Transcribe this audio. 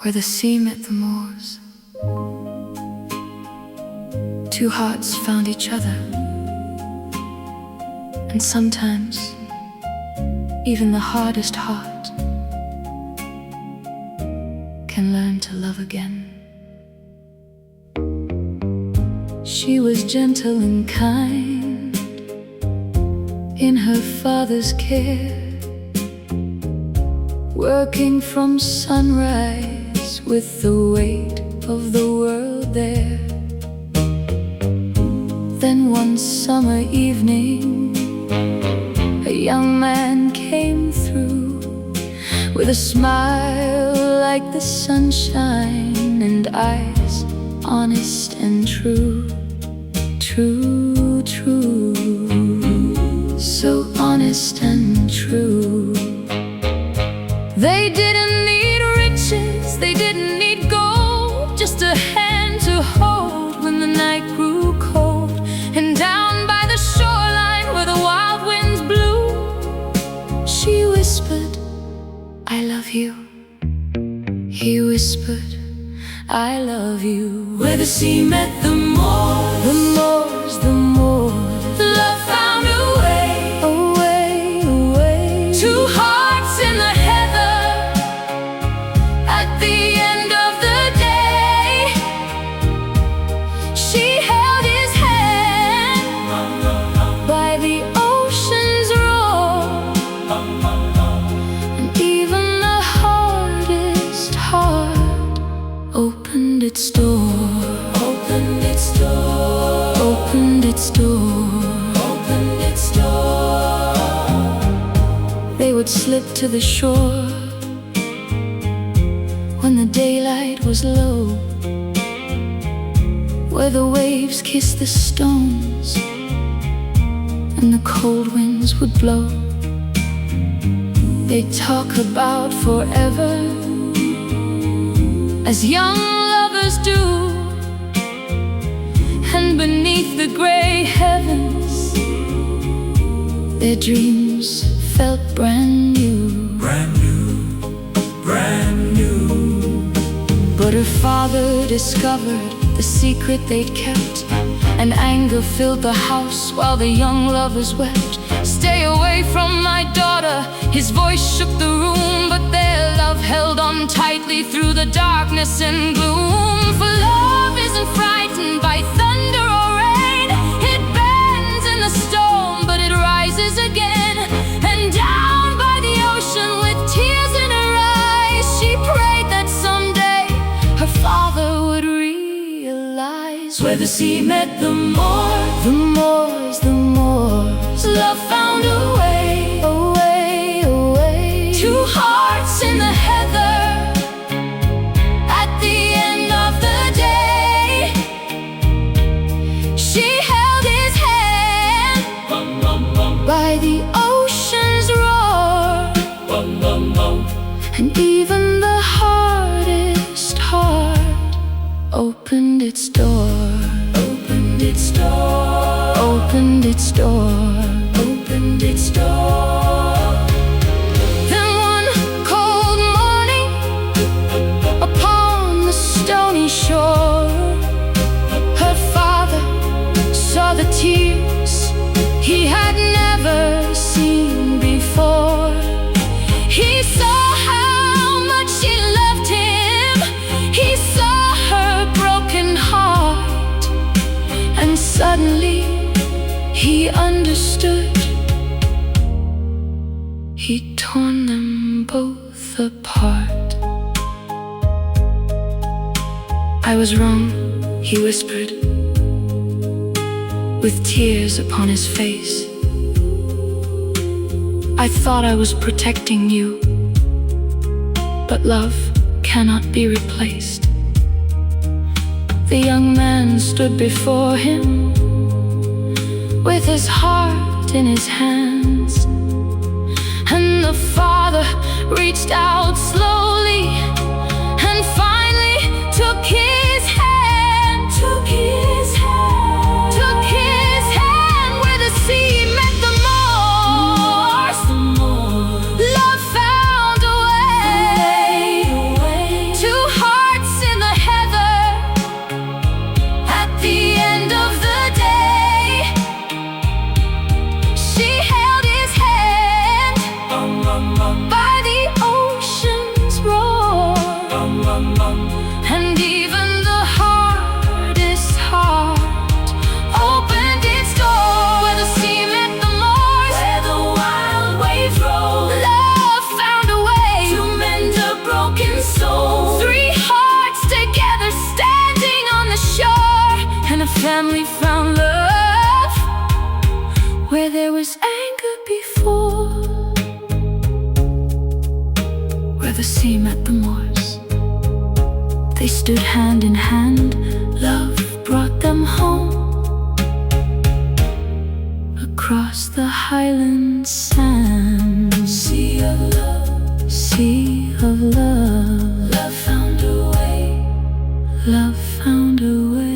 where the sea met the moors. Two hearts found each other, and sometimes even the hardest heart can learn to love again. She was gentle and kind in her father's care, working from sunrise with the weight of the world there. Then one summer evening, a young man came through with a smile like the sunshine and eyes honest and true. True, true, so honest and true. They didn't need riches, they didn't need gold, just a hand to hold when the night grew cold. And down by the shoreline where the wild winds blew, she whispered, "I love you." He whispered, "I love you." Where the sea met the moors, the moors, the moors, love found a way, a way, a way. Two hearts in the heather at the end of the day. She held his hand by the ocean's roar, and even the hardest heart opened its door, opened its door, opened its door, opened its door. They would slip to the shore when the daylight was low, where the waves kissed the stones and the cold winds would blow. They'd talk about forever, as young lovers do, and beneath the gray heavens their dreams felt brand new. Brand new, brand new. But her father discovered the secret they'd kept, and anger filled the house while the young lovers wept. "Stay away from my daughter," his voice shook the room, but their love held on tightly through the darkness and gloom. For love isn't frightened by thunder or rain, it bends in the storm, but it rises again. And down by the ocean with tears in her eyes, she prayed that someday her father would realize. Where the sea met the moors, the moors, the moors, love found a way, a way, a way. Two hearts in the heather at the end of the day. She held his hand by the ocean's roar, and even the hardest heart opened its door, opened its door, opened its door, opened its door. Then one cold morning, upon the stony shore, her father saw the tears he had never seen before. He saw how much she loved him, he saw her broken heart, and suddenly he understood. He'd torn them both apart. "I was wrong," he whispered, with tears upon his face. "I thought I was protecting you, but love cannot be replaced." The young man stood before him with his heart in his hands, and the father reached out slowly and finally took his hand, took his hand, took his hand. Where the sea met the moors, love found a way, two finally found love where there was anger before, where the sea met the moors. They stood hand in hand, love brought them home. Across the highland sand, sea of love, sea of love. Love found a way, love found a way.